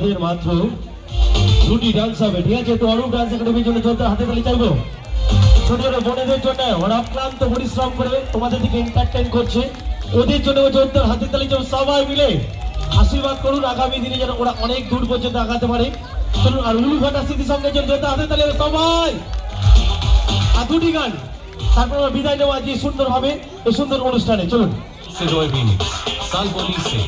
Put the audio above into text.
আমাদের মাত্র দুটি ডান্স হবে, ঠিক আছে? তো অরূপ ডান্স একাডেমির জন্য চলতে হাতে তালি চাইবো। ছোট ছোট বোনেদের জন্য ওরা অক্লান্ত পরিশ্রম করে তোমাদের দিকে এন্টারটেইন করছে, ওদের জন্য চলতে হাতে তালি চাইবো। সবাই মিলে আশীর্বাদ করুন আগামী দিনে যেন ওরা অনেক দূর পর্যন্ত আগাতে পারে। চলুন, আর উলুঘাটা স্মৃতি সঙ্গে জন্য হাতে তালি সবাই। আর দুটি গান, তারপর আমরা বিদায় নেওয়া আজকে সুন্দরভাবে এই সুন্দর অনুষ্ঠানে। চলুন। से रॉय रीमिक्स साल बोली से